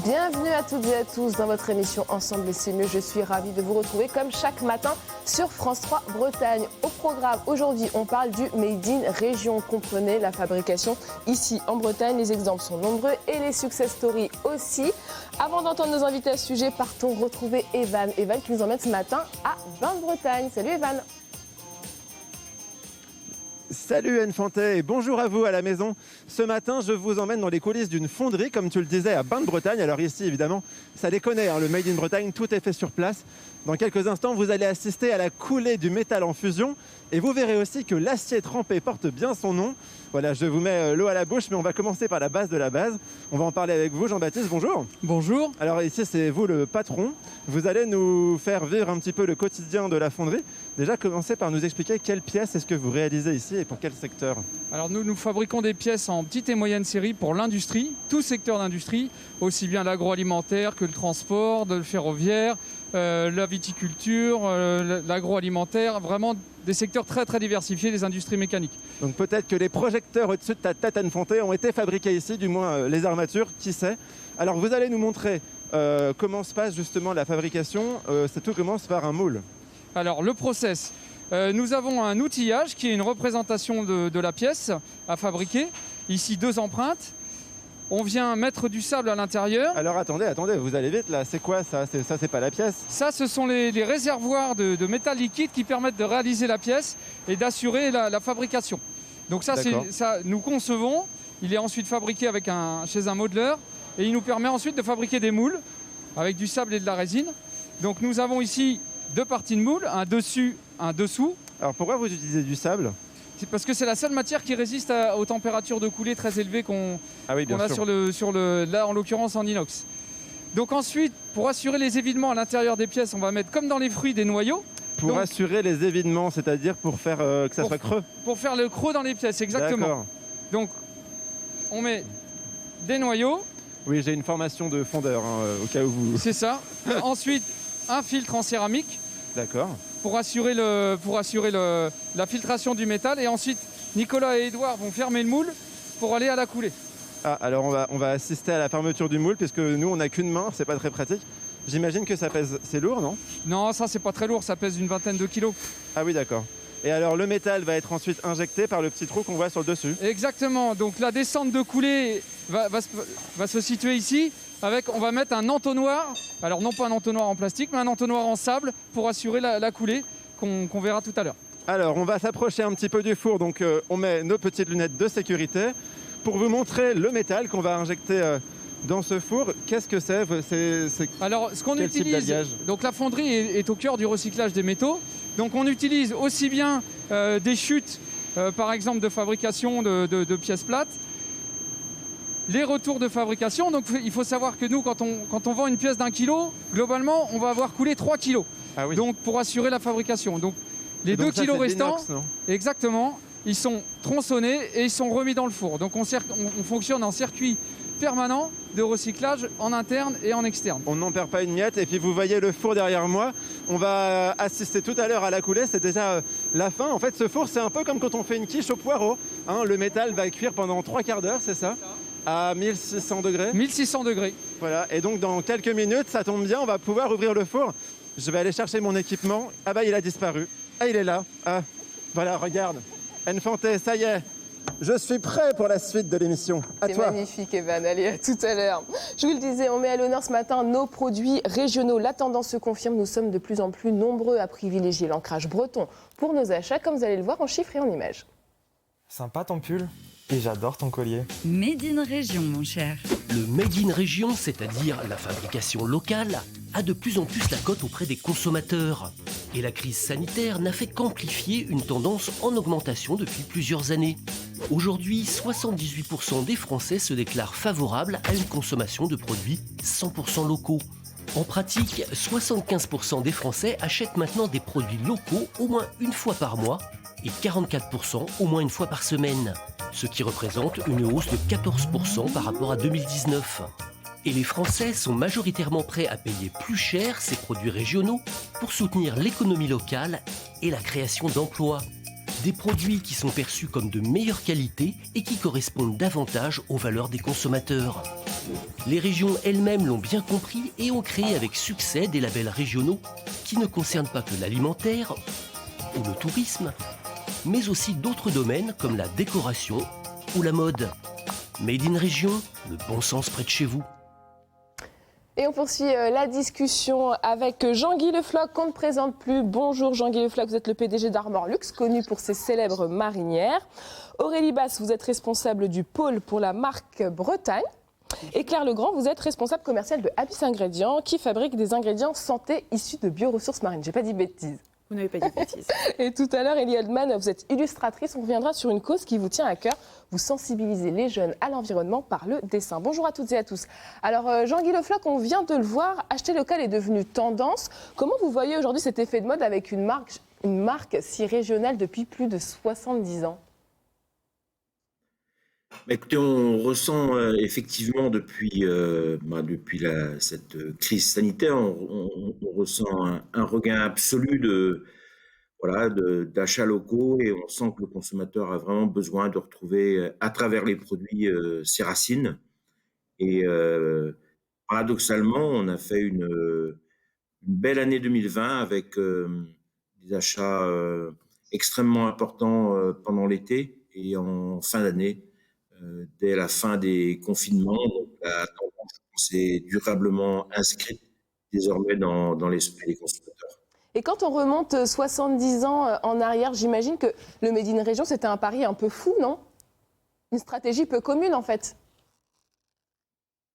Bienvenue à toutes et à tous dans votre émission Ensemble et c'est mieux. Je suis ravie de vous retrouver comme chaque matin sur France 3 Bretagne. Au programme aujourd'hui, on parle du Made in Région. Comprenez la fabrication ici en Bretagne. Les exemples sont nombreux et les success stories aussi. Avant d'entendre nos invités à ce sujet, partons retrouver Evan. Evan qui nous emmène ce matin à Bain de Bretagne. Salut Evan. Salut Anne Fantet et bonjour à vous à la maison. Ce matin, je vous emmène dans les coulisses d'une fonderie, comme tu le disais, à Bain de Bretagne. Alors ici, évidemment, ça déconne, hein, le Made in Bretagne, tout est fait sur place. Dans quelques instants, vous allez assister à la coulée du métal en fusion et vous verrez aussi que l'acier trempé porte bien son nom. Voilà, je vous mets l'eau à la bouche, mais on va commencer par la base de la base. On va en parler avec vous, Jean-Baptiste, bonjour. Bonjour. Alors ici, c'est vous le patron. Vous allez nous faire vivre un petit peu le quotidien de la fonderie. Déjà, commencez par nous expliquer quelles pièces est-ce que vous réalisez ici et pour quel secteur. Alors nous fabriquons des pièces en petite et moyenne série pour l'industrie, tout secteur d'industrie, aussi bien l'agroalimentaire que le transport, le ferroviaire, la viticulture, l'agroalimentaire, vraiment des secteurs très très diversifiés des industries mécaniques. Donc peut-être que les projecteurs au-dessus de ta tête, Anne Fantet, ont été fabriqués ici, du moins les armatures, qui sait. Alors vous allez nous montrer comment se passe justement la fabrication. Tout commence par un moule. Alors le process, nous avons un outillage qui est une représentation de la pièce à fabriquer. Ici 2 empreintes. On vient mettre du sable à l'intérieur. Alors attendez, vous allez vite là. C'est quoi ça? Ça, c'est pas la pièce? Ça, ce sont les réservoirs de métal liquide qui permettent de réaliser la pièce et d'assurer la fabrication. Donc ça, nous concevons. Il est ensuite fabriqué chez un modeleur et il nous permet ensuite de fabriquer des moules avec du sable et de la résine. Donc nous avons ici 2 parties de moule, un dessus, un dessous. Alors pourquoi vous utilisez du sable? C'est parce que c'est la seule matière qui résiste aux températures de coulée très élevées qu'on a là en l'occurrence en inox. Donc ensuite, pour assurer les évidements à l'intérieur des pièces, on va mettre comme dans les fruits des noyaux. Pour assurer les évidements, c'est-à-dire pour faire que ça soit creux. Pour faire le creux dans les pièces, exactement. Donc on met des noyaux. Oui, j'ai une formation de fondeur, au cas où vous... C'est ça. Ensuite, un filtre en céramique. D'accord. Pour assurer la filtration du métal. Et ensuite, Nicolas et Édouard vont fermer le moule pour aller à la coulée. Ah, alors on va assister à la fermeture du moule, puisque nous, on n'a qu'une main, c'est pas très pratique. J'imagine que ça pèse... C'est lourd, non? Non, ça, c'est pas très lourd, ça pèse une vingtaine de kilos. Ah oui, d'accord. Et alors, le métal va être ensuite injecté par le petit trou qu'on voit sur le dessus. Exactement. Donc, la descente de coulée va se situer ici. On va mettre un entonnoir, alors non pas un entonnoir en plastique, mais un entonnoir en sable pour assurer la coulée qu'on verra tout à l'heure. Alors, on va s'approcher un petit peu du four, donc on met nos petites lunettes de sécurité pour vous montrer le métal qu'on va injecter dans ce four. Qu'est-ce que c'est? Alors, ce qu'on utilise, donc la fonderie est au cœur du recyclage des métaux. Donc, on utilise aussi bien des chutes, par exemple de fabrication de pièces plates, les retours de fabrication. Donc il faut savoir que nous, quand on vend une pièce d'1 kilo, globalement, on va avoir coulé 3 kilos. Ah oui. Donc pour assurer la fabrication. Donc les 2 kilos restants, exactement, ils sont tronçonnés et ils sont remis dans le four. Donc on fonctionne en circuit permanent de recyclage en interne et en externe. On n'en perd pas une miette. Et puis vous voyez le four derrière moi. On va assister tout à l'heure à la coulée. C'est déjà la fin. En fait, ce four, c'est un peu comme quand on fait une quiche au poireau. Le métal va cuire pendant 3 quarts d'heure, c'est ça? À 1600 degrés. 1600 degrés. Voilà, et donc dans quelques minutes, ça tombe bien, on va pouvoir ouvrir le four. Je vais aller chercher mon équipement. Ah bah il a disparu. Ah il est là. Ah voilà, regarde. Anne Fantet, ça y est. Je suis prêt pour la suite de l'émission. C'est magnifique Evan, allez à tout à l'heure. Je vous le disais, on met à l'honneur ce matin nos produits régionaux. La tendance se confirme, nous sommes de plus en plus nombreux à privilégier l'ancrage breton pour nos achats, comme vous allez le voir en chiffres et en images. Sympa ton pull. Et j'adore ton collier. Made in Région, mon cher. Le Made in Région, c'est-à-dire la fabrication locale, a de plus en plus la cote auprès des consommateurs. Et la crise sanitaire n'a fait qu'amplifier une tendance en augmentation depuis plusieurs années. Aujourd'hui, 78% des Français se déclarent favorables à une consommation de produits 100% locaux. En pratique, 75% des Français achètent maintenant des produits locaux au moins une fois par mois et 44% au moins une fois par semaine, ce qui représente une hausse de 14% par rapport à 2019. Et les Français sont majoritairement prêts à payer plus cher ces produits régionaux pour soutenir l'économie locale et la création d'emplois. Des produits qui sont perçus comme de meilleure qualité et qui correspondent davantage aux valeurs des consommateurs. Les régions elles-mêmes l'ont bien compris et ont créé avec succès des labels régionaux qui ne concernent pas que l'alimentaire ou le tourisme, mais aussi d'autres domaines comme la décoration ou la mode. Made in Région, le bon sens près de chez vous. Et on poursuit la discussion avec Jean-Guy Le Floch, qu'on ne présente plus. Bonjour Jean-Guy Le Floch, vous êtes le PDG d'Armor Luxe, connu pour ses célèbres marinières. Aurélie Basse, vous êtes responsable du pôle pour la marque Bretagne. Et Claire Legrand, vous êtes responsable commercial de Abyss Ingrédients, qui fabrique des ingrédients santé issus de bioressources marines. J'ai pas dit bêtises. Vous n'avez pas dit bêtises. Et tout à l'heure, Elie Oldman, vous êtes illustratrice. On reviendra sur une cause qui vous tient à cœur. Vous sensibilisez les jeunes à l'environnement par le dessin. Bonjour à toutes et à tous. Alors, Jean-Guy Le Floch, on vient de le voir, acheter local est devenu tendance. Comment vous voyez aujourd'hui cet effet de mode avec une marque si régionale depuis plus de 70 ans ? Écoutez, on ressent effectivement depuis cette crise sanitaire, on ressent un regain absolu d'achats locaux, et on sent que le consommateur a vraiment besoin de retrouver à travers les produits ses racines. Et paradoxalement, on a fait une belle année 2020 avec des achats extrêmement importants pendant l'été et en fin d'année. Dès la fin des confinements, donc la tendance s'est durablement inscrite désormais dans l'esprit des consommateurs. Et quand on remonte 70 ans en arrière, j'imagine que le Made in Région, c'était un pari un peu fou, non ? Une stratégie peu commune, en fait.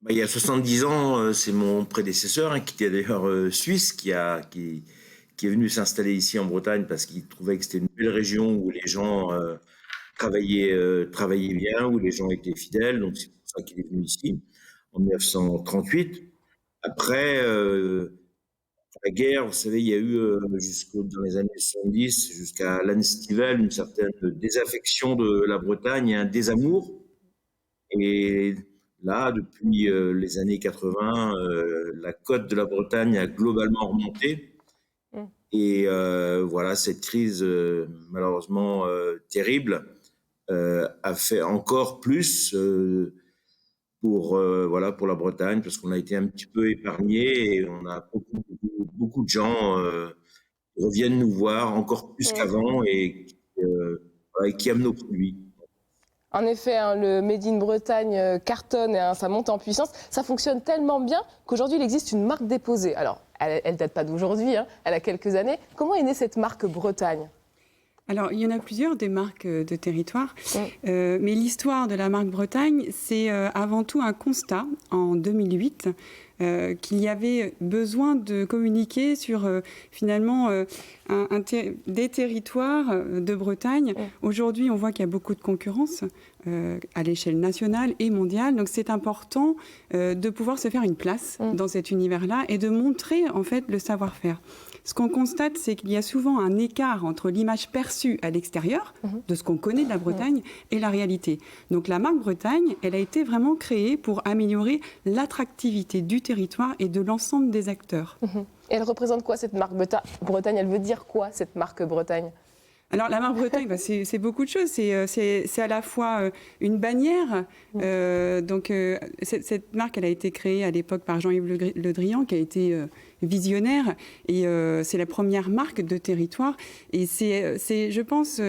Il y a 70 ans, c'est mon prédécesseur, qui était d'ailleurs suisse, qui est venu s'installer ici en Bretagne parce qu'il trouvait que c'était une belle région où les gens travaillaient bien, où les gens étaient fidèles. Donc c'est pour ça qu'il est venu ici en 1938. Après la guerre, vous savez, il y a eu dans les années 70, jusqu'à l'année estivale, une certaine désaffection de la Bretagne et un désamour. Et là, depuis les années 80, la cote de la Bretagne a globalement remonté. Et voilà, cette crise malheureusement terrible a fait encore plus pour la Bretagne, parce qu'on a été un petit peu épargné, et on a beaucoup de gens qui reviennent nous voir encore plus qu'avant et qui aiment nos produits. En effet, le Made in Bretagne cartonne et ça monte en puissance. Ça fonctionne tellement bien qu'aujourd'hui, il existe une marque déposée. Alors, elle ne date pas d'aujourd'hui, elle a quelques années. Comment est née cette marque Bretagne ? Alors, il y en a plusieurs des marques de territoire, mais l'histoire de la marque Bretagne, c'est avant tout un constat en 2008 qu'il y avait besoin de communiquer sur finalement des territoires de Bretagne. Aujourd'hui, on voit qu'il y a beaucoup de concurrence à l'échelle nationale et mondiale, donc c'est important de pouvoir se faire une place dans cet univers-là et de montrer en fait le savoir-faire. Ce qu'on constate, c'est qu'il y a souvent un écart entre l'image perçue à l'extérieur de ce qu'on connaît de la Bretagne et la réalité. Donc la marque Bretagne, elle a été vraiment créée pour améliorer l'attractivité du territoire et de l'ensemble des acteurs. Et elle représente quoi cette marque Bretagne ? Elle veut dire quoi cette marque Bretagne ? Alors la marque Bretagne, c'est beaucoup de choses. C'est à la fois une bannière. Cette marque, elle a été créée à l'époque par Jean-Yves Le Drian, qui a été visionnaire. Et c'est la première marque de territoire. Et c'est je pense,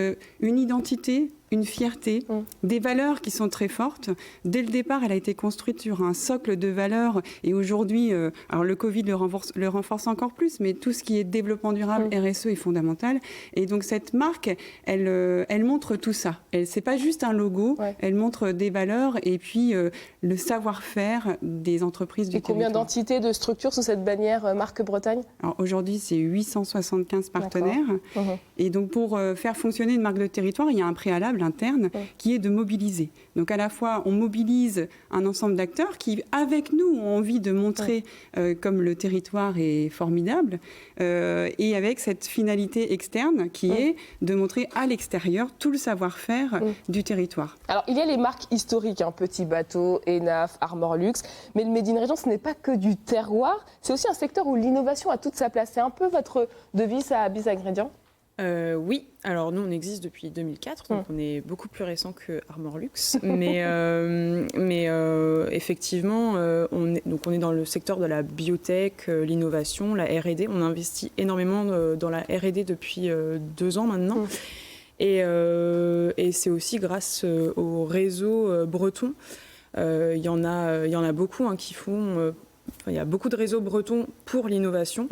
une identité, une fierté, des valeurs qui sont très fortes. Dès le départ, elle a été construite sur un socle de valeurs. Et aujourd'hui, alors le Covid le renforce encore plus, mais tout ce qui est développement durable, RSE est fondamental. Et donc cette marque, elle montre tout ça. C'est pas juste un logo, elle montre des valeurs et puis le savoir-faire des entreprises du territoire. Et combien d'entités, de structures sous cette bannière marque Bretagne ? Alors aujourd'hui, c'est 875 partenaires. Et donc pour faire fonctionner une marque de territoire, il y a un préalable. responsable interne qui est de mobiliser. Donc à la fois, on mobilise un ensemble d'acteurs qui, avec nous, ont envie de montrer comme le territoire est formidable et avec cette finalité externe qui est de montrer à l'extérieur tout le savoir-faire du territoire. Alors, il y a les marques historiques, Petit Bateau, Enaf, Armor Luxe, mais le Made in Région, ce n'est pas que du terroir, c'est aussi un secteur où l'innovation a toute sa place. C'est un peu votre devise à Abyss Ingrédients ? Oui, alors nous on existe depuis 2004, donc on est beaucoup plus récent que Armor Luxe, mais effectivement on est dans le secteur de la biotech, l'innovation, la R&D. On investit énormément dans la R&D depuis 2 ans maintenant, et c'est aussi grâce au réseau breton. Il y en a beaucoup qui font. Il y a beaucoup de réseaux bretons pour l'innovation.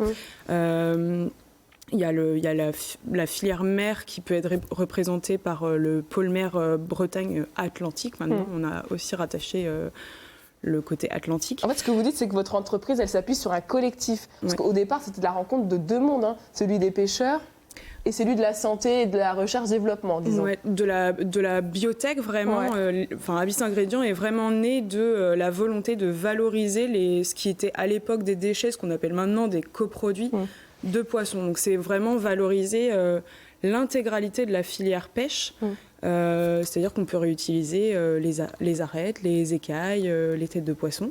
Il y a la filière mer qui peut être représentée par le pôle mer Bretagne Atlantique. Maintenant, on a aussi rattaché le côté atlantique. En fait, ce que vous dites, c'est que votre entreprise, elle s'appuie sur un collectif. Parce qu'au départ, c'était la rencontre de 2 mondes, celui des pêcheurs et celui de la santé et de la recherche-développement, disons. Ouais, de la biotech, vraiment. Abyss Ingrédients est vraiment né de la volonté de valoriser ce qui était à l'époque des déchets, ce qu'on appelle maintenant des coproduits de poissons. Donc c'est vraiment valoriser l'intégralité de la filière pêche. C'est-à-dire qu'on peut réutiliser les arêtes, les écailles, les têtes de poisson.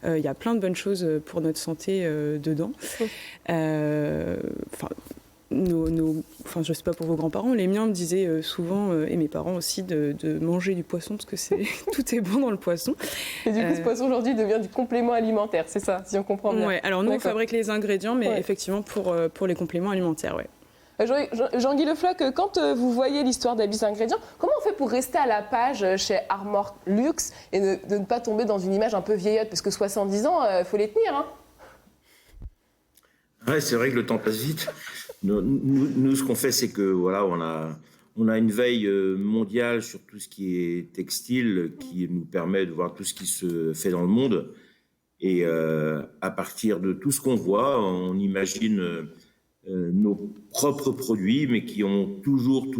Il y a plein de bonnes choses pour notre santé dedans. Je ne sais pas pour vos grands-parents, les miens me disaient souvent, et mes parents aussi, de manger du poisson parce que tout est bon dans le poisson. Et du coup, ce poisson aujourd'hui devient du complément alimentaire, c'est ça, si on comprend bien. Ouais, alors nous, on fabrique les ingrédients, mais effectivement pour les compléments alimentaires, ouais. Jean-Guy Le Floch, quand vous voyez l'histoire d'Abyss Ingrédients, comment on fait pour rester à la page chez Armor Luxe et de ne pas tomber dans une image un peu vieillotte, parce que 70 ans, il faut les tenir, Ouais, c'est vrai que le temps passe vite. Nous, ce qu'on fait, c'est que voilà, on a une veille mondiale sur tout ce qui est textile, qui nous permet de voir tout ce qui se fait dans le monde. Et à partir de tout ce qu'on voit, on imagine nos propres produits, mais qui ont toujours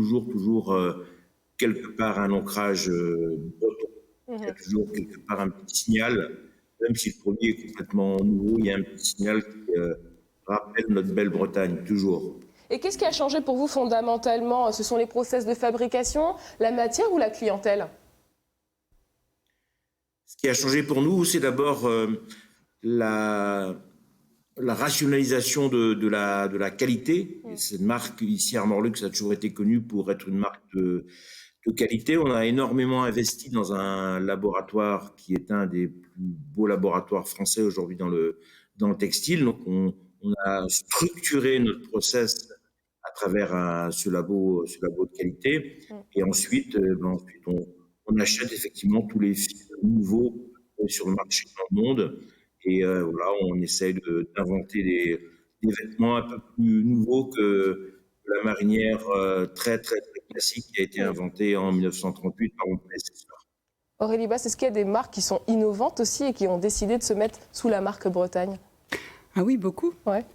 quelque part un ancrage breton. Il y a toujours quelque part un petit signal, même si le produit est complètement nouveau, il y a un petit signal qui rappelle notre belle Bretagne, toujours. Et qu'est-ce qui a changé pour vous fondamentalement ? Ce sont les process de fabrication, la matière ou la clientèle ? Ce qui a changé pour nous, c'est d'abord la rationalisation de la qualité. Et cette marque, ici, Armor Luxe, a toujours été connue pour être une marque de qualité. On a énormément investi dans un laboratoire qui est un des plus beaux laboratoires français aujourd'hui dans le textile. Donc, on a structuré notre process à travers ce labo de qualité. Et ensuite, on achète effectivement tous les fils nouveaux sur le marché dans le monde. Et on essaye d'inventer des vêtements un peu plus nouveaux que la marinière très, très, très classique qui a été inventée en 1938 par mon prédécesseur. Aurélie Basse, est-ce qu'il y a des marques qui sont innovantes aussi et qui ont décidé de se mettre sous la marque Bretagne ? Ah oui, beaucoup.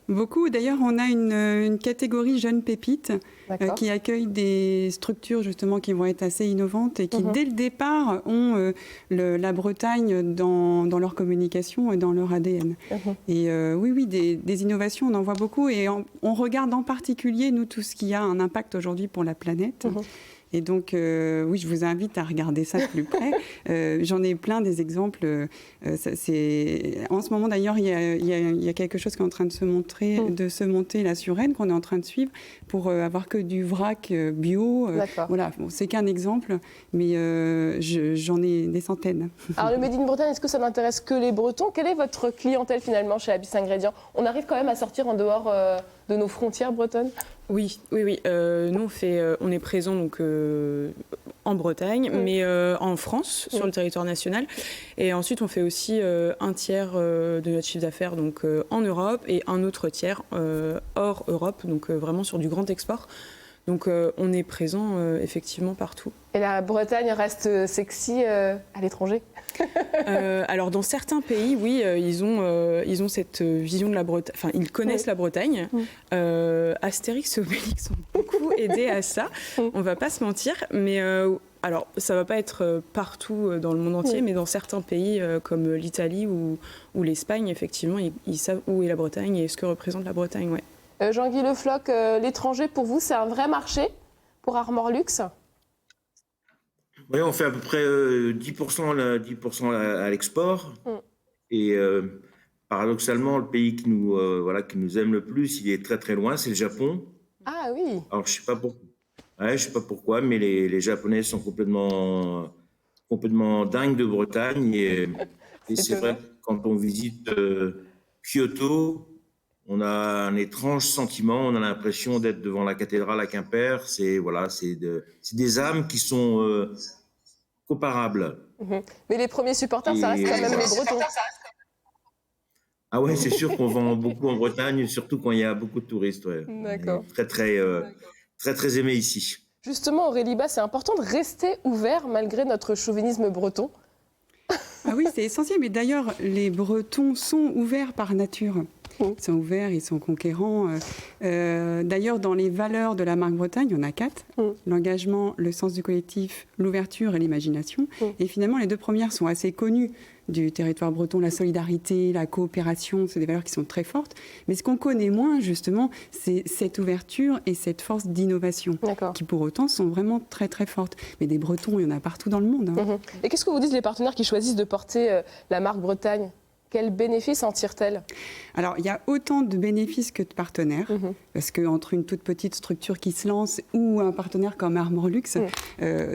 Beaucoup. D'ailleurs, on a une catégorie jeunes pépites qui accueille des structures justement qui vont être assez innovantes et qui, dès le départ, ont la Bretagne dans leur communication et dans leur ADN. Et oui, des innovations, on en voit beaucoup. Et on regarde en particulier, nous, tout ce qui a un impact aujourd'hui pour la planète. Et donc, oui, je vous invite à regarder ça de plus près. J'en ai plein des exemples. En ce moment, d'ailleurs, il y a quelque chose qui est en train de se monter là sur Rennes, qu'on est en train de suivre, pour avoir que du vrac bio. Voilà, c'est qu'un exemple, mais j'en ai des centaines. Alors, le Made in Bretagne, est-ce que ça n'intéresse que les Bretons ? Quelle est votre clientèle, finalement, chez Abyss Ingrédients ? On arrive quand même à sortir en dehors de nos frontières bretonnes ? Oui. Nous, on est présent donc en Bretagne, mais en France, sur le territoire national. Et ensuite, on fait aussi un tiers de notre chiffre d'affaires donc en Europe et un autre tiers hors Europe, donc vraiment sur du grand export. Donc on est présent effectivement partout. Et la Bretagne reste sexy à l'étranger ? Alors dans certains pays, oui, ils ont cette vision de la Bretagne. Enfin, ils connaissent la Bretagne. Astérix et Obélix ont beaucoup aidé à ça. On va pas se mentir, mais Alors, ça ne va pas être partout dans le monde entier, mais dans certains pays comme l'Italie ou l'Espagne, effectivement, ils savent où est la Bretagne et ce que représente la Bretagne. Ouais. Jean-Guy Le Floch, l'étranger, pour vous, c'est un vrai marché pour Armor Luxe? Oui, on fait à peu près 10% à l'export. Et paradoxalement, le pays qui nous aime le plus, il est très très loin, c'est le Japon. Ah oui. Alors, je ne sais pas pourquoi. Ouais, je sais pas pourquoi, mais les Japonais sont complètement dingues de Bretagne. Et c'est vrai que quand on visite Kyoto, on a un étrange sentiment. On a l'impression d'être devant la cathédrale à Quimper. C'est des âmes qui sont comparables. Mais les premiers supporters, ça reste quand même les Bretons. Ah ouais, c'est sûr qu'on vend beaucoup en Bretagne, surtout quand il y a beaucoup de touristes. Ouais. D'accord. Très aimé ici. Justement, Aurélie Bas, c'est important de rester ouvert malgré notre chauvinisme breton. Ah oui, c'est essentiel. Mais d'ailleurs, les Bretons sont ouverts par nature. Ils sont ouverts, ils sont conquérants. D'ailleurs, dans les valeurs de la marque Bretagne, il y en a 4. L'engagement, le sens du collectif, l'ouverture et l'imagination. Et finalement, les 2 premières sont assez connues du territoire breton. La solidarité, la coopération, c'est des valeurs qui sont très fortes. Mais ce qu'on connaît moins, justement, c'est cette ouverture et cette force d'innovation, qui pour autant sont vraiment très très fortes. Mais des Bretons, il y en a partout dans le monde. Et qu'est-ce que vous dites les partenaires qui choisissent de porter la marque Bretagne? Quels bénéfices en tirent-elles? Alors, il y a autant de bénéfices que de partenaires, parce qu'entre une toute petite structure qui se lance ou un partenaire comme Armor Luxe,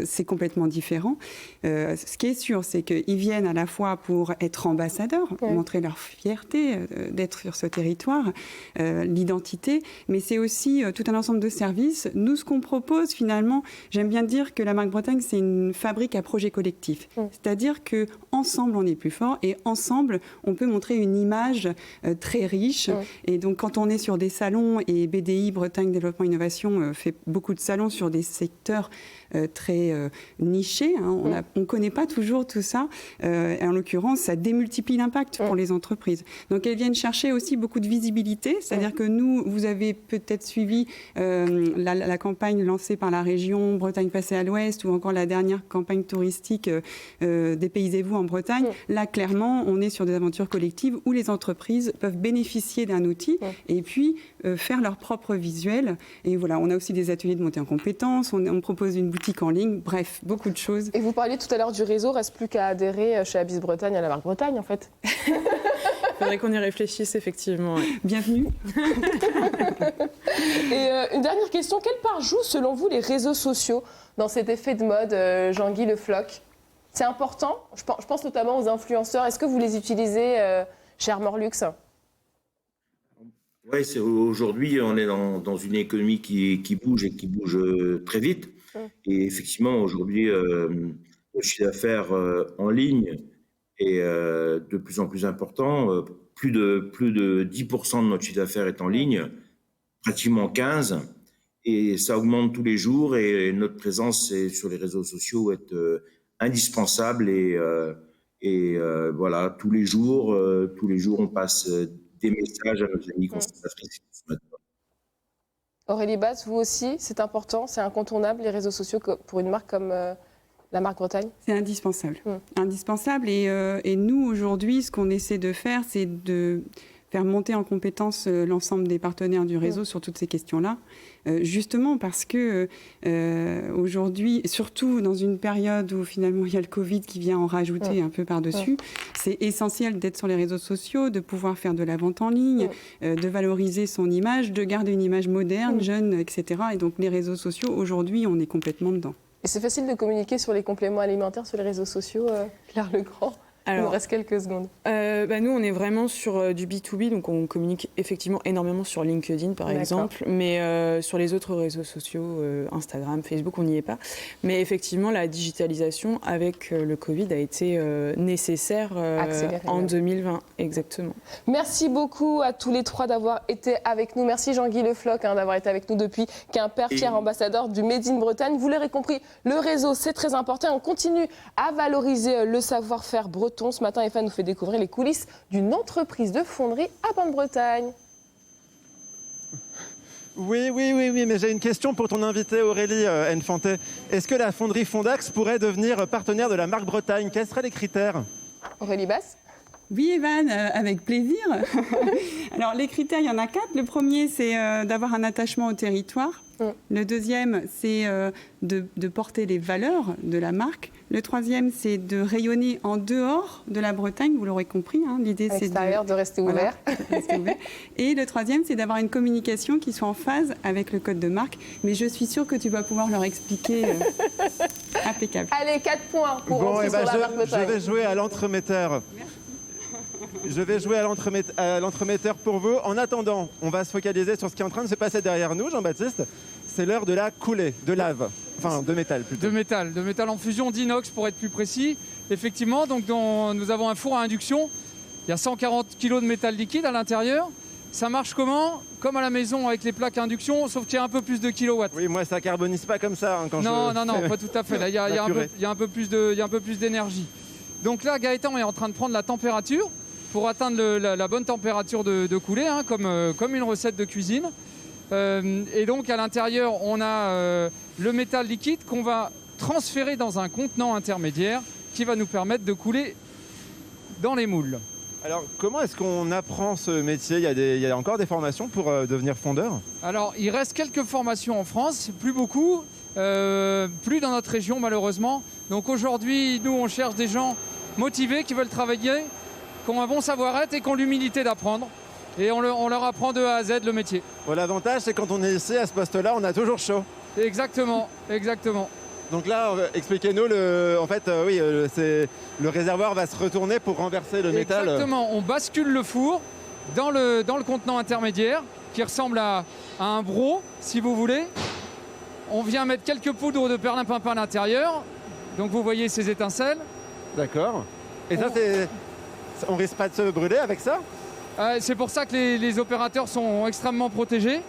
c'est complètement différent. Ce qui est sûr, c'est qu'ils viennent à la fois pour être ambassadeurs, montrer leur fierté d'être sur ce territoire, l'identité, mais c'est aussi tout un ensemble de services. Nous, ce qu'on propose finalement, j'aime bien dire que la marque Bretagne, c'est une fabrique à projet collectif. C'est-à-dire qu'ensemble, on est plus fort et ensemble, on peut montrer une image très riche. Et donc, quand on est sur des salons, et BDI, Bretagne Développement Innovation, fait beaucoup de salons sur des secteurs très nichés. On ne connaît pas toujours tout ça. Et en l'occurrence, ça démultiplie l'impact pour les entreprises. Donc, elles viennent chercher aussi beaucoup de visibilité. C'est-à-dire que nous, vous avez peut-être suivi la campagne lancée par la région Bretagne passée à l'Ouest ou encore la dernière campagne touristique Dépaysez-vous en Bretagne. Là, clairement, on est sur des aventures collectives où les entreprises peuvent bénéficier d'un outil et puis faire leur propre visuel. Et voilà, on a aussi des ateliers de montée en compétences, on propose une boutique en ligne, bref, beaucoup de choses. Et vous parliez tout à l'heure du réseau, reste plus qu'à adhérer chez Abyss Bretagne à la marque Bretagne en fait. Il faudrait qu'on y réfléchisse effectivement. Bienvenue. Et une dernière question, quelle part jouent selon vous les réseaux sociaux dans cet effet de mode, Jean-Guy Le Floch? C'est important, je pense notamment aux influenceurs. Est-ce que vous les utilisez chez Armor Luxe? Oui, aujourd'hui, on est dans une économie qui bouge et qui bouge très vite. Et effectivement, aujourd'hui, le chiffre d'affaires en ligne est de plus en plus important. Plus de 10% de notre chiffre d'affaires est en ligne, pratiquement 15%. Et ça augmente tous les jours. Et notre présence sur les réseaux sociaux est indispensable. Et voilà, tous les jours, on passe des messages à nos amis consommatrices et consommateurs. Aurélie Bas, vous aussi, c'est important, c'est incontournable les réseaux sociaux pour une marque comme la marque Bretagne? C'est indispensable. Indispensable. Et nous, aujourd'hui, ce qu'on essaie de faire, c'est de faire monter en compétence l'ensemble des partenaires du réseau sur toutes ces questions-là. Justement parce que aujourd'hui, surtout dans une période où finalement il y a le Covid qui vient en rajouter un peu par-dessus, c'est essentiel d'être sur les réseaux sociaux, de pouvoir faire de la vente en ligne, de valoriser son image, de garder une image moderne, jeune, etc. Et donc les réseaux sociaux, aujourd'hui, on est complètement dedans. Et c'est facile de communiquer sur les compléments alimentaires sur les réseaux sociaux, Claire Legrand? Il nous reste quelques secondes. Nous, on est vraiment sur du B2B, donc on communique effectivement énormément sur LinkedIn, par exemple, mais sur les autres réseaux sociaux, Instagram, Facebook, on n'y est pas. Mais effectivement, la digitalisation avec le Covid a été nécessaire en 2020, exactement. Merci beaucoup à tous les trois d'avoir été avec nous. Merci Jean-Guy Le Floch d'avoir été avec nous depuis Quimper, fier ambassadeur du Made in Bretagne. Vous l'aurez compris, le réseau, c'est très important. On continue à valoriser le savoir-faire breton. Ce matin, EFA nous fait découvrir les coulisses d'une entreprise de fonderie à Banque-Bretagne. Oui, mais j'ai une question pour ton invité Aurélie Nfanté. Est-ce que la fonderie Fondax pourrait devenir partenaire de la marque Bretagne? Quels seraient les critères? Aurélie Basse? Oui, Evan, avec plaisir. Alors, les critères, il y en a 4. Le premier, c'est d'avoir un attachement au territoire. Le deuxième, c'est de porter les valeurs de la marque. Le troisième, c'est de rayonner en dehors de la Bretagne, vous l'aurez compris. Hein. L'idée, c'est de rester ouvert. Voilà, et le troisième, c'est d'avoir une communication qui soit en phase avec le code de marque. Mais je suis sûre que tu vas pouvoir leur expliquer impeccable. Allez, 4 points pour entrer sur la marque Bretagne. Je vais jouer à l'entremetteur. Je vais jouer à l'entremetteur pour vous. En attendant, on va se focaliser sur ce qui est en train de se passer derrière nous, Jean-Baptiste. C'est l'heure de la coulée, de lave, enfin de métal plutôt. De métal en fusion d'inox pour être plus précis. Effectivement, donc nous avons un four à induction. Il y a 140 kg de métal liquide à l'intérieur. Ça marche comment? Comme à la maison avec les plaques à induction, sauf qu'il y a un peu plus de kilowatts. Oui, moi ça carbonise pas comme ça. Hein, non, pas tout à fait. Là, il y a un peu plus d'énergie. Donc là, Gaëtan est en train de prendre la température pour atteindre la bonne température de coulée, hein, comme une recette de cuisine. Et donc à l'intérieur, on a le métal liquide qu'on va transférer dans un contenant intermédiaire qui va nous permettre de couler dans les moules. Alors comment est-ce qu'on apprend ce métier? Il y a encore des formations pour devenir fondeur? Alors il reste quelques formations en France, plus beaucoup, plus dans notre région malheureusement. Donc aujourd'hui, nous on cherche des gens motivés qui veulent travailler, qui ont un bon savoir-être et qui ont l'humilité d'apprendre. Et on leur apprend de A à Z le métier. Bon, l'avantage, c'est quand on est ici, à ce poste-là, on a toujours chaud. Exactement. Donc là, expliquez-nous, c'est le réservoir va se retourner pour renverser le métal. Exactement, on bascule le four dans le contenant intermédiaire qui ressemble à un broc, si vous voulez. On vient mettre quelques poudres de perlimpinpin à l'intérieur. Donc vous voyez ces étincelles. D'accord. Et ça, on risque pas de se brûler avec ça? C'est pour ça que les opérateurs sont extrêmement protégés.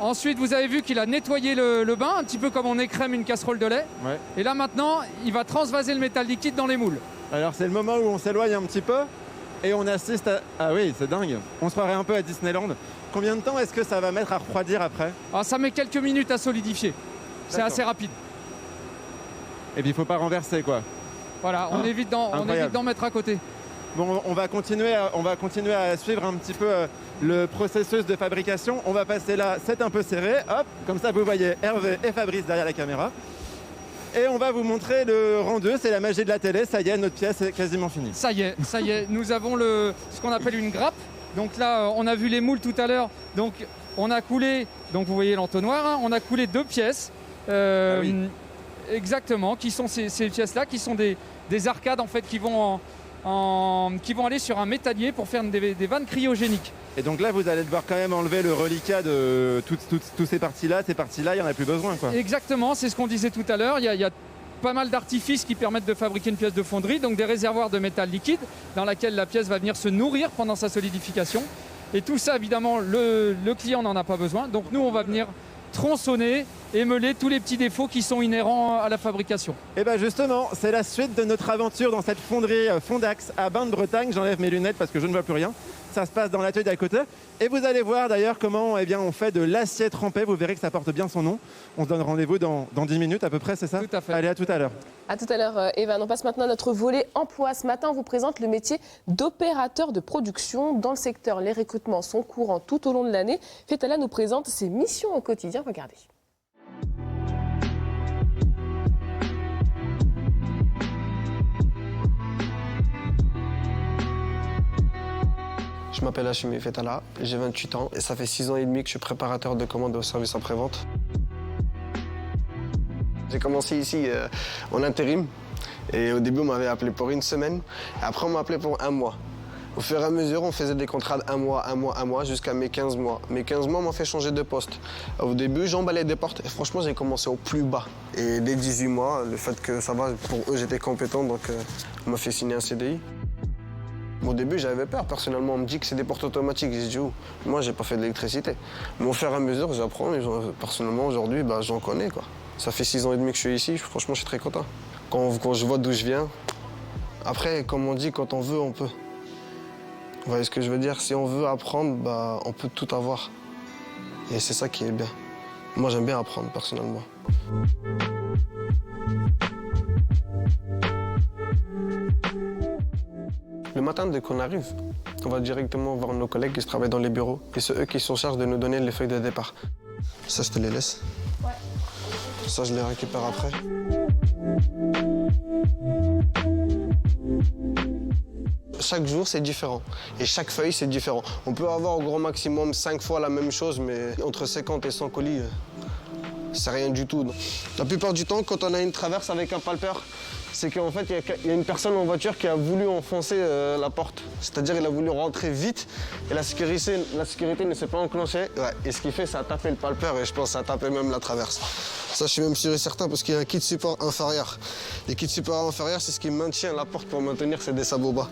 Ensuite, vous avez vu qu'il a nettoyé le bain, un petit peu comme on écrème une casserole de lait. Ouais. Et là, maintenant, il va transvaser le métal liquide dans les moules. Alors, c'est le moment où on s'éloigne un petit peu et on assiste à... Ah oui, c'est dingue. On se croirait un peu à Disneyland. Combien de temps est-ce que ça va mettre à refroidir après? Ça met quelques minutes à solidifier. C'est assez rapide. Et puis, il ne faut pas renverser, quoi. Voilà, on évite d'en mettre à côté. Bon, on va continuer à suivre un petit peu le processus de fabrication. On va passer là, c'est un peu serré. Hop, comme ça vous voyez Hervé et Fabrice derrière la caméra. Et on va vous montrer le rendu, c'est la magie de la télé. Ça y est, notre pièce est quasiment finie. Ça y est. Nous avons ce qu'on appelle une grappe. Donc là, on a vu les moules tout à l'heure. Donc on a coulé, donc vous voyez l'entonnoir, hein, on a coulé 2 pièces. Oui. Exactement, qui sont ces pièces-là, qui sont des arcades en fait qui vont aller sur un métallier pour faire des vannes cryogéniques. Et donc là, vous allez devoir quand même enlever le reliquat de toutes ces parties-là. Ces parties-là, il n'y en a plus besoin, quoi. Exactement, c'est ce qu'on disait tout à l'heure. Il y a pas mal d'artifices qui permettent de fabriquer une pièce de fonderie, donc des réservoirs de métal liquide dans laquelle la pièce va venir se nourrir pendant sa solidification. Et tout ça, évidemment, le client n'en a pas besoin. Donc nous, on va venir tronçonner, émeler tous les petits défauts qui sont inhérents à la fabrication. Et bien justement, c'est la suite de notre aventure dans cette fonderie Fondax à Bain-de-Bretagne. J'enlève mes lunettes parce que je ne vois plus rien. Ça se passe dans l'atelier d'à côté. Et vous allez voir d'ailleurs comment on fait de l'acier trempé. Vous verrez que ça porte bien son nom. On se donne rendez-vous dans 10 minutes à peu près, c'est ça? Tout à fait. Allez, à tout à l'heure. À tout à l'heure, Evan. On passe maintenant à notre volet emploi. Ce matin, on vous présente le métier d'opérateur de production. Dans le secteur, les recrutements sont courants tout au long de l'année. Fetala nous présente ses missions au quotidien. Regardez. Je m'appelle Hachimi Fetala, j'ai 28 ans et ça fait 6 ans et demi que je suis préparateur de commandes au service après-vente. J'ai commencé ici en intérim et au début on m'avait appelé pour 1 semaine et après on m'a appelé pour 1 mois. Au fur et à mesure, on faisait des contrats d'1 mois, jusqu'à mes 15 mois. Mes 15 mois m'ont fait changer de poste. Au début, j'emballais des portes et franchement, j'ai commencé au plus bas. Et dès 18 mois, le fait que ça va, pour eux, j'étais compétent, donc on m'a fait signer un CDI. Au début, j'avais peur. Personnellement, on me dit que c'est des portes automatiques. J'ai dit, oh, moi, j'ai pas fait de l'électricité. Mais au fur et à mesure, j'apprends. Et personnellement, aujourd'hui, j'en connais, quoi. Ça fait 6 ans et demi que je suis ici. Franchement, je suis très content. Quand je vois d'où je viens, après, comme on dit, quand on veut, on peut. Vous voyez ce que je veux dire? Si on veut apprendre, on peut tout avoir. Et c'est ça qui est bien. Moi, j'aime bien apprendre, personnellement. Le matin, dès qu'on arrive, on va directement voir nos collègues qui travaillent dans les bureaux. Et c'est eux qui sont chargés de nous donner les feuilles de départ. Ça, je te les laisse. Ouais. Ça, je les récupère après. Chaque jour, c'est différent. Et chaque feuille, c'est différent. On peut avoir au grand maximum 5 fois la même chose, mais entre 50 et 100 colis, c'est rien du tout. La plupart du temps, quand on a une traverse avec un palpeur, c'est qu'en fait, il y a une personne en voiture qui a voulu enfoncer la porte. C'est-à-dire qu'il a voulu rentrer vite et la sécurité ne s'est pas enclenchée. Ouais. Et ce qu'il fait, ça a tapé le palpeur et je pense que ça a tapé même la traverse. Ça, je suis même sûr et certain parce qu'il y a un kit support inférieur. Les kits support inférieurs, c'est ce qui maintient la porte pour maintenir ses sabots bas.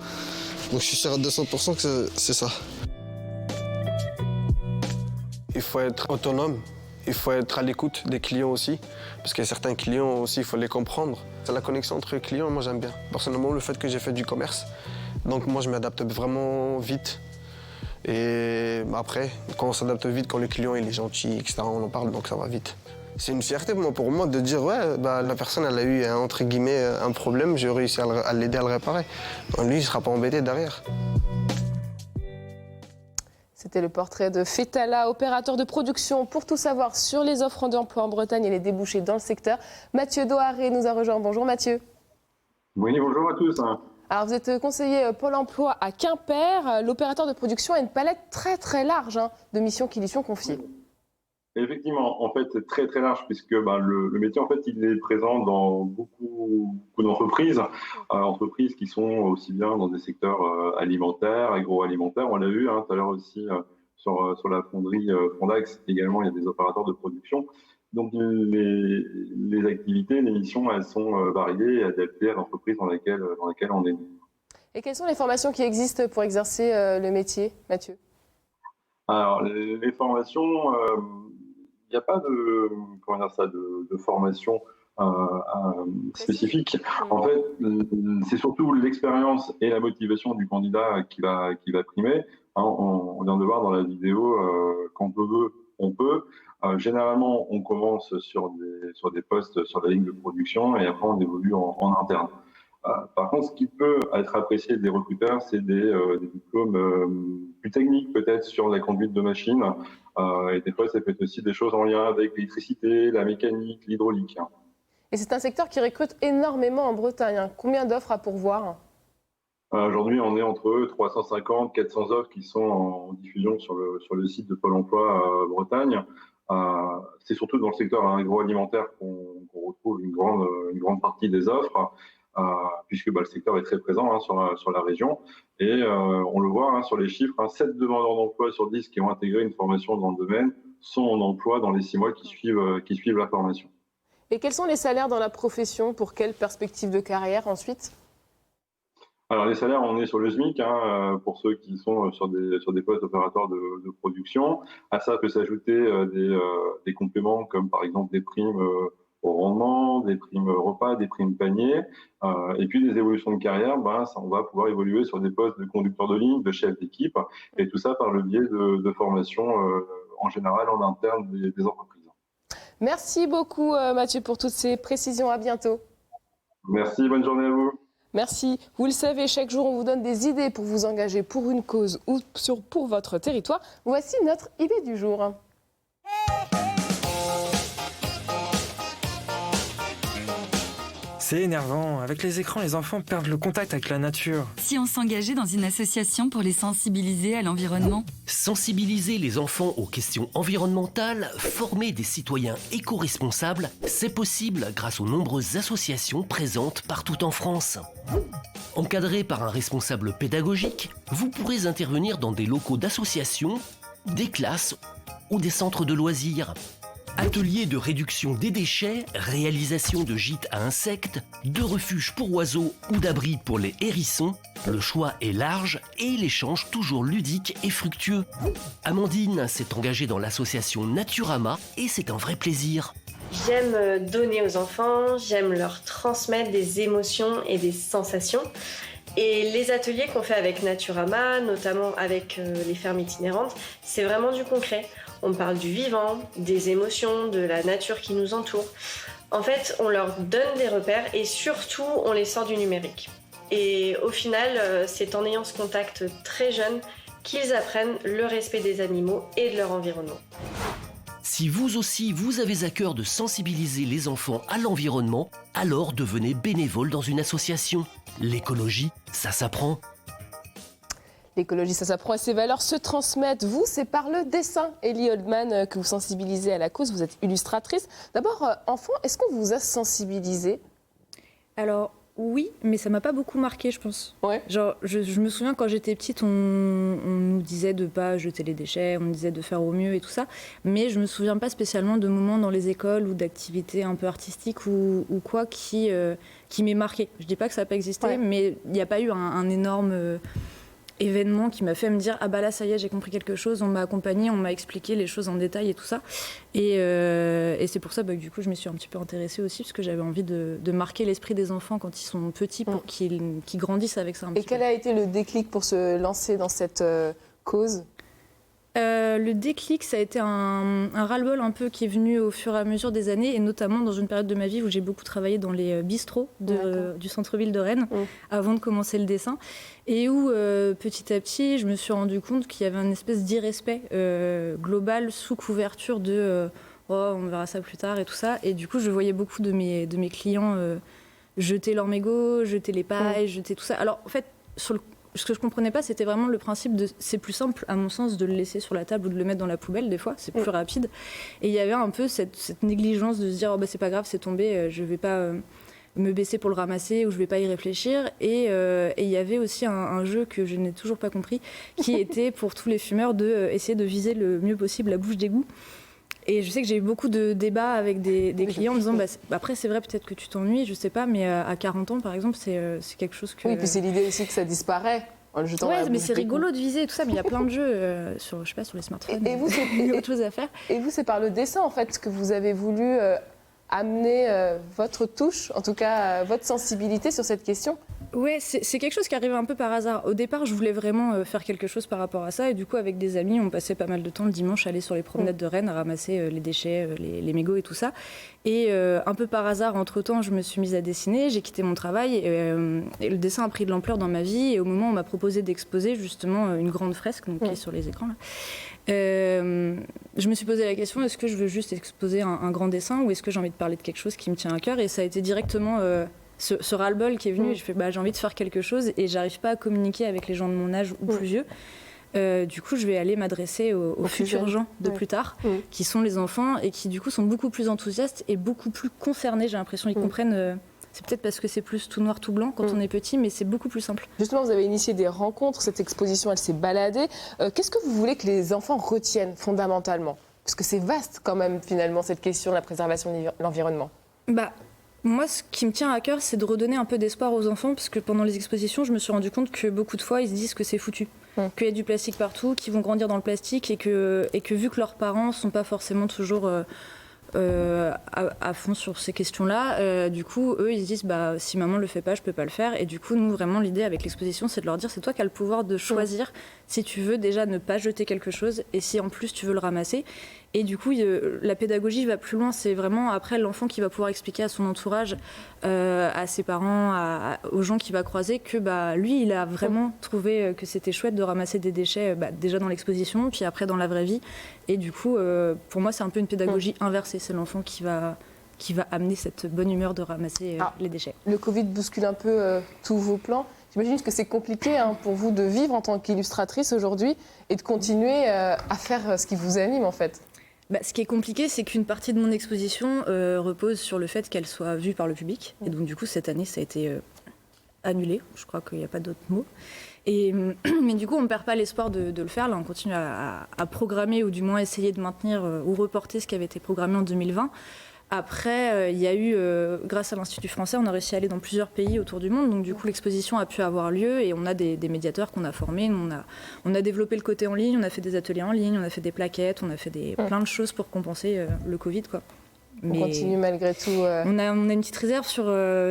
Donc je suis sûr à 200% que c'est ça. Il faut être autonome. Il faut être à l'écoute des clients aussi, parce qu'il y a certains clients aussi, il faut les comprendre. C'est la connexion entre les clients, moi j'aime bien. Personnellement, le fait que j'ai fait du commerce, donc moi je m'adapte vraiment vite. Et après, quand on s'adapte vite, quand le client il est gentil, etc., on en parle, donc ça va vite. C'est une fierté pour moi de dire, ouais, la personne elle a eu, entre guillemets, un problème, j'ai réussi à l'aider à le réparer. Lui, il ne sera pas embêté derrière. C'était le portrait de Fetala, opérateur de production. Pour tout savoir sur les offres d'emploi en Bretagne et les débouchés dans le secteur, Mathieu Doharé nous a rejoint. Bonjour Mathieu. Oui, bonjour à tous. Alors vous êtes conseiller Pôle emploi à Quimper. L'opérateur de production a une palette très large de missions qui lui sont confiées. Effectivement, en fait, c'est très large puisque le métier, en fait, il est présent dans beaucoup d'entreprises, entreprises qui sont aussi bien dans des secteurs alimentaires, agroalimentaires. On l'a vu tout à l'heure aussi sur la fonderie Fondax. Également, il y a des opérateurs de production. Donc, les activités, les missions, elles sont variées et adaptées à l'entreprise dans laquelle on est. Et quelles sont les formations qui existent pour exercer le métier, Mathieu? Alors, les formations... il n'y a pas de formation spécifique. En fait, c'est surtout l'expérience et la motivation du candidat qui va primer. On vient de voir dans la vidéo, quand on veut, on peut. Généralement, on commence sur des postes sur la ligne de production et après on évolue en interne. Par contre, ce qui peut être apprécié des recruteurs, c'est des diplômes plus techniques, peut-être sur la conduite de machine. Et des fois, ça peut être aussi des choses en lien avec l'électricité, la mécanique, l'hydraulique. Et c'est un secteur qui recrute énormément en Bretagne. Combien d'offres à pourvoir? Aujourd'hui, on est entre 350 et 400 offres qui sont en diffusion sur le site de Pôle emploi Bretagne. C'est surtout dans le secteur agroalimentaire qu'on retrouve une grande partie des offres. Puisque le secteur est très présent sur la région. Et on le voit sur les chiffres, 7 demandeurs d'emploi sur 10 qui ont intégré une formation dans le domaine sont en emploi dans les 6 mois qui suivent la formation. Et quels sont les salaires dans la profession? Pour quelle perspective de carrière ensuite? Alors les salaires, on est sur le SMIC pour ceux qui sont sur des postes d'opérateurs de production. À ça peut s'ajouter des compléments comme par exemple des primes au rendement, des primes repas, des primes paniers, et puis des évolutions de carrière, on va pouvoir évoluer sur des postes de conducteur de ligne, de chef d'équipe, et tout ça par le biais de formation en général en interne des entreprises. Merci beaucoup Mathieu pour toutes ces précisions, à bientôt. Merci, bonne journée à vous. Merci. Vous le savez, chaque jour on vous donne des idées pour vous engager pour une cause ou pour votre territoire. Voici notre idée du jour. C'est énervant. Avec les écrans, les enfants perdent le contact avec la nature. Si on s'engageait dans une association pour les sensibiliser à l'environnement? Sensibiliser les enfants aux questions environnementales, former des citoyens éco-responsables, c'est possible grâce aux nombreuses associations présentes partout en France. Encadré par un responsable pédagogique, vous pourrez intervenir dans des locaux d'associations, des classes ou des centres de loisirs. Ateliers de réduction des déchets, réalisation de gîtes à insectes, de refuges pour oiseaux ou d'abris pour les hérissons, le choix est large et l'échange toujours ludique et fructueux. Amandine s'est engagée dans l'association Naturama et c'est un vrai plaisir. J'aime donner aux enfants, j'aime leur transmettre des émotions et des sensations. Et les ateliers qu'on fait avec Naturama, notamment avec les fermes itinérantes, c'est vraiment du concret. On parle du vivant, des émotions, de la nature qui nous entoure. En fait, on leur donne des repères et surtout, on les sort du numérique. Et au final, c'est en ayant ce contact très jeune qu'ils apprennent le respect des animaux et de leur environnement. Si vous aussi, vous avez à cœur de sensibiliser les enfants à l'environnement, alors devenez bénévole dans une association. L'écologie, ça s'apprend. L'écologie, ça s'apprend et ses valeurs se transmettent. Vous, c'est par le dessin, Ellie Oldman, que vous sensibilisez à la cause. Vous êtes illustratrice. D'abord, enfant, est-ce qu'on vous a sensibilisé? Alors, oui, mais ça m'a pas beaucoup marqué, je pense. Ouais. Genre, je me souviens quand j'étais petite, on nous disait de pas jeter les déchets, on nous disait de faire au mieux et tout ça. Mais je me souviens pas spécialement de moments dans les écoles ou d'activités un peu artistiques ou quoi qui m'ait marqué. Je dis pas que ça n'a pas existé, mais il n'y a pas eu un énorme événement qui m'a fait me dire ah bah là ça y est j'ai compris quelque chose, on m'a accompagnée, on m'a expliqué les choses en détail et tout ça et c'est pour ça que du coup je me suis un petit peu intéressée aussi parce que j'avais envie de marquer l'esprit des enfants quand ils sont petits pour qu'ils grandissent avec ça un petit peu. Et quel a été le déclic pour se lancer dans cette cause? Le déclic, ça a été un ras-le-bol un peu qui est venu au fur et à mesure des années, et notamment dans une période de ma vie où j'ai beaucoup travaillé dans les bistrots du centre-ville de Rennes, avant de commencer le dessin, et où petit à petit, je me suis rendu compte qu'il y avait une espèce d'irrespect global sous couverture de on verra ça plus tard et tout ça, et du coup, je voyais beaucoup de mes clients jeter leurs mégots, jeter les pailles, jeter tout ça. Alors, en fait, ce que je comprenais pas, c'était vraiment le principe de c'est plus simple, à mon sens, de le laisser sur la table ou de le mettre dans la poubelle, des fois, c'est plus rapide. Et il y avait un peu cette négligence de se dire c'est pas grave, c'est tombé, je vais pas me baisser pour le ramasser ou je vais pas y réfléchir. Et il y avait aussi un jeu que je n'ai toujours pas compris, qui était pour tous les fumeurs de essayer de viser le mieux possible la bouche d'égout. Et je sais que j'ai eu beaucoup de débats avec des clients en disant après c'est vrai peut-être que tu t'ennuies, je sais pas, mais à 40 ans par exemple c'est quelque chose que... Oui, puis c'est l'idée aussi que ça disparaît en le jetant. Ouais, mais c'est rigolo de viser et tout ça, mais il y a plein de jeux sur les smartphones. Et vous, il y a autre chose à faire. Et vous, c'est par le dessin en fait que vous avez voulu amener votre touche, en tout cas votre sensibilité sur cette question? Ouais, c'est quelque chose qui arrivait un peu par hasard. Au départ, je voulais vraiment faire quelque chose par rapport à ça. Et du coup, avec des amis, on passait pas mal de temps le dimanche à aller sur les promenades de Rennes, à ramasser les déchets, les mégots et tout ça. Et un peu par hasard, entre-temps, je me suis mise à dessiner. J'ai quitté mon travail et le dessin a pris de l'ampleur dans ma vie. Et au moment où on m'a proposé d'exposer justement une grande fresque qui est sur les écrans, là, je me suis posé la question, est-ce que je veux juste exposer un grand dessin ou est-ce que j'ai envie de parler de quelque chose qui me tient à cœur? Et ça a été directement... ce ras-le-bol qui est venu, j'ai fait j'ai envie de faire quelque chose et j'arrive pas à communiquer avec les gens de mon âge ou plus vieux. Du coup, je vais aller m'adresser aux futurs gens de plus tard, qui sont les enfants et qui du coup sont beaucoup plus enthousiastes et beaucoup plus concernés. J'ai l'impression qu'ils comprennent. C'est peut-être parce que c'est plus tout noir, tout blanc quand on est petit, mais c'est beaucoup plus simple. Justement, vous avez initié des rencontres, cette exposition, elle s'est baladée. Qu'est-ce que vous voulez que les enfants retiennent fondamentalement? Parce que c'est vaste quand même finalement cette question de la préservation de l'environnement. Moi, ce qui me tient à cœur, c'est de redonner un peu d'espoir aux enfants, parce que pendant les expositions, je me suis rendu compte que beaucoup de fois, ils se disent que c'est foutu, qu'il y a du plastique partout, qu'ils vont grandir dans le plastique, et que vu que leurs parents ne sont pas forcément toujours à fond sur ces questions-là, du coup, eux, ils se disent si maman le fait pas, je peux pas le faire. Et du coup, nous, vraiment, l'idée avec l'exposition, c'est de leur dire, c'est toi qui as le pouvoir de choisir si tu veux déjà ne pas jeter quelque chose, et si en plus tu veux le ramasser. Et du coup, la pédagogie va plus loin. C'est vraiment après l'enfant qui va pouvoir expliquer à son entourage, à ses parents, aux gens qu'il va croiser, que lui, il a vraiment trouvé que c'était chouette de ramasser des déchets déjà dans l'exposition, puis après dans la vraie vie. Et du coup, pour moi, c'est un peu une pédagogie inversée. C'est l'enfant qui va amener cette bonne humeur de ramasser les déchets. Le Covid bouscule un peu tous vos plans. J'imagine que c'est compliqué pour vous de vivre en tant qu'illustratrice aujourd'hui et de continuer à faire ce qui vous anime en fait. Ce qui est compliqué, c'est qu'une partie de mon exposition repose sur le fait qu'elle soit vue par le public. Et donc, du coup, cette année, ça a été annulé. Je crois qu'il n'y a pas d'autre mot. Mais du coup, on ne perd pas l'espoir de le faire. Là, on continue à programmer ou du moins essayer de maintenir ou reporter ce qui avait été programmé en 2020. Après, il y a eu, grâce à l'Institut français, on a réussi à aller dans plusieurs pays autour du monde. Donc, du coup, l'exposition a pu avoir lieu et on a des médiateurs qu'on a formés. On a développé le côté en ligne, on a fait des ateliers en ligne, on a fait des plaquettes, on a fait plein de choses pour compenser le Covid, quoi. On continue malgré tout. On a une petite réserve sur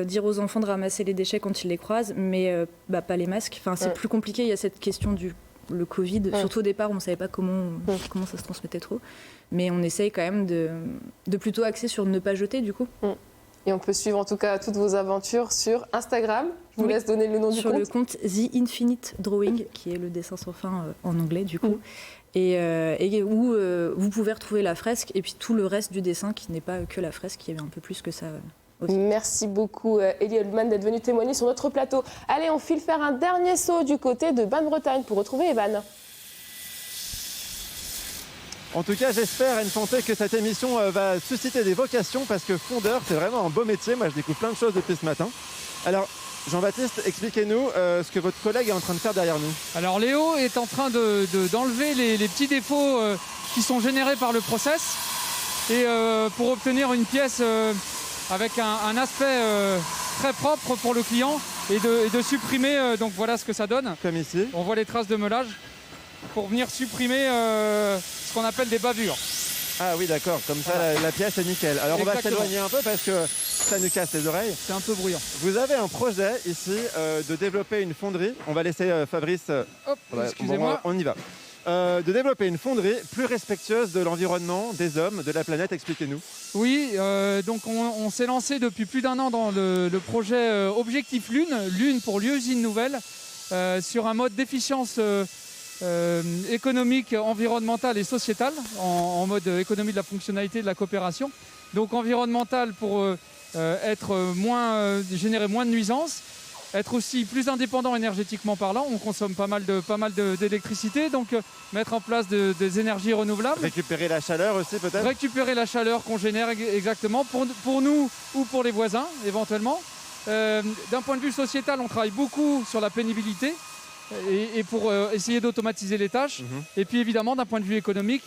dire aux enfants de ramasser les déchets quand ils les croisent, mais pas les masques. Enfin, c'est plus compliqué, il y a cette question le Covid. Surtout au départ, on ne savait pas comment ça se transmettait trop. Mais on essaye quand même de plutôt axer sur ne pas jeter, du coup. Et on peut suivre en tout cas toutes vos aventures sur Instagram. Je vous laisse donner le nom du compte. Sur le compte The Infinite Drawing, qui est le dessin sans fin en anglais, du coup. Et où vous pouvez retrouver la fresque et puis tout le reste du dessin qui n'est pas que la fresque, qui est un peu plus que ça aussi. Merci beaucoup Elie Oldman d'être venue témoigner sur notre plateau. Allez, on file faire un dernier saut du côté de Banne-Bretagne pour retrouver Evan. En tout cas, j'espère, Anne Fantet, que cette émission va susciter des vocations parce que fondeur, c'est vraiment un beau métier. Moi, je découvre plein de choses depuis ce matin. Alors, Jean-Baptiste, expliquez-nous ce que votre collègue est en train de faire derrière nous. Alors Léo est en train d'enlever les petits défauts qui sont générés par le process et pour obtenir une pièce avec un aspect très propre pour le client et de supprimer, donc voilà ce que ça donne. Comme ici. On voit les traces de meulage pour venir supprimer ce qu'on appelle des bavures. Ah oui, d'accord, comme ça la pièce est nickel. Alors on va s'éloigner un peu parce que ça nous casse les oreilles. C'est un peu bruyant. Vous avez un projet ici de développer une fonderie. On va laisser Fabrice. Hop, excusez-moi. On y va. De développer une fonderie plus respectueuse de l'environnement, des hommes, de la planète. Expliquez-nous. Oui, donc on s'est lancé depuis plus d'1 an dans le projet Objectif Lune, Lune pour l'usine nouvelle, sur un mode d'efficience économique, environnementale et sociétale, en mode économie de la fonctionnalité, de la coopération. Donc environnemental pour générer moins de nuisances, être aussi plus indépendant énergétiquement parlant. On consomme pas mal d'électricité, donc mettre en place des énergies renouvelables. Récupérer la chaleur aussi peut-être. Récupérer la chaleur qu'on génère exactement pour nous ou pour les voisins éventuellement. D'un point de vue sociétal, on travaille beaucoup sur la pénibilité et pour essayer d'automatiser les tâches. Et puis évidemment, d'un point de vue économique,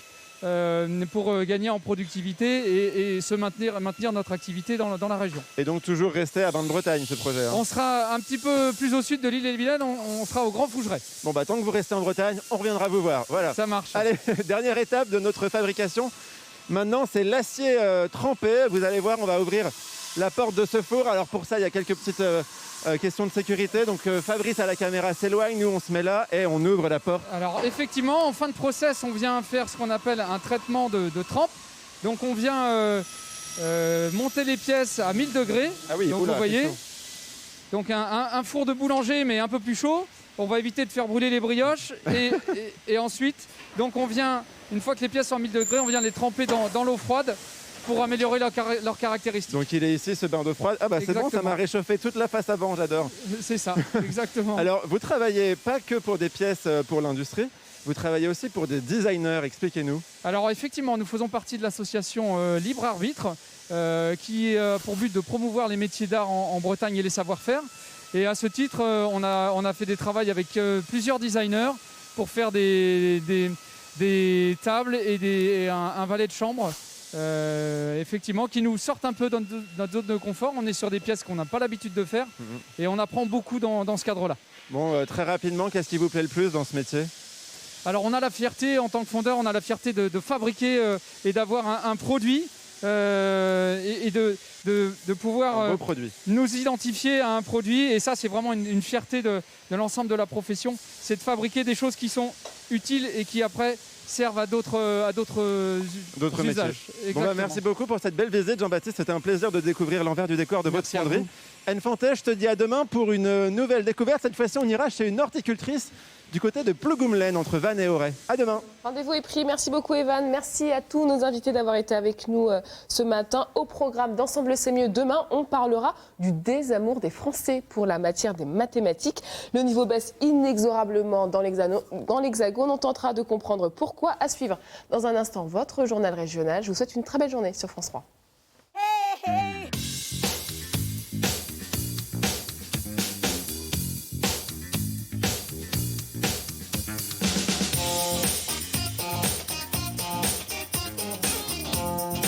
pour gagner en productivité et se maintenir notre activité dans la région. Et donc toujours rester à Banne-Bretagne ce projet. On sera un petit peu plus au sud de l'île et Vilaine, on sera au Grand Fougeray. Bon bah tant que vous restez en Bretagne, on reviendra vous voir. Voilà. Ça marche. Allez, dernière étape de notre fabrication. Maintenant c'est l'acier trempé. Vous allez voir, on va ouvrir la porte de ce four. Alors pour ça, il y a quelques petites questions de sécurité. Donc Fabrice à la caméra s'éloigne, nous on se met là et on ouvre la porte. Alors effectivement, en fin de process, on vient faire ce qu'on appelle un traitement de trempe. Donc on vient monter les pièces à 1000 degrés. Ah oui, donc oula, vous voyez. Donc un four de boulanger mais un peu plus chaud. On va éviter de faire brûler les brioches et ensuite, donc on vient, une fois que les pièces sont à 1000 degrés, on vient les tremper dans l'eau froide pour améliorer leurs caractéristiques. Donc il est ici ce bain d'eau froide. Ah bah c'est bon, ça m'a réchauffé toute la face avant, j'adore. C'est ça, exactement. Alors vous travaillez pas que pour des pièces pour l'industrie, vous travaillez aussi pour des designers, expliquez-nous. Alors effectivement, nous faisons partie de l'association Libre Arbitre qui a pour but de promouvoir les métiers d'art en Bretagne et les savoir-faire. Et à ce titre, on a fait des travaux avec plusieurs designers pour faire des tables et un valet de chambre. Effectivement, qui nous sortent un peu de notre zone de confort. On est sur des pièces qu'on n'a pas l'habitude de faire et on apprend beaucoup dans ce cadre-là. Bon, très rapidement, qu'est-ce qui vous plaît le plus dans ce métier ? Alors on a la fierté, en tant que fondeur, on a la fierté de fabriquer et d'avoir un produit et de pouvoir nous identifier à un produit. Et ça, c'est vraiment une fierté de l'ensemble de la profession. C'est de fabriquer des choses qui sont utiles et qui après servent à d'autres usages. Bon bah, merci beaucoup pour cette belle visite, Jean-Baptiste. C'était un plaisir de découvrir l'envers du décor de votre fonderie. Anne Fantet, je te dis à demain pour une nouvelle découverte. Cette fois-ci, on ira chez une horticultrice du côté de Plougoumelaine, entre Vannes et Auray. À demain. Rendez-vous est pris. Merci beaucoup, Evan. Merci à tous nos invités d'avoir été avec nous ce matin. Au programme d'Ensemble c'est mieux, demain, on parlera du désamour des Français pour la matière des mathématiques. Le niveau baisse inexorablement dans l'Hexagone. On tentera de comprendre pourquoi. À suivre dans un instant, votre journal régional. Je vous souhaite une très belle journée sur France 3.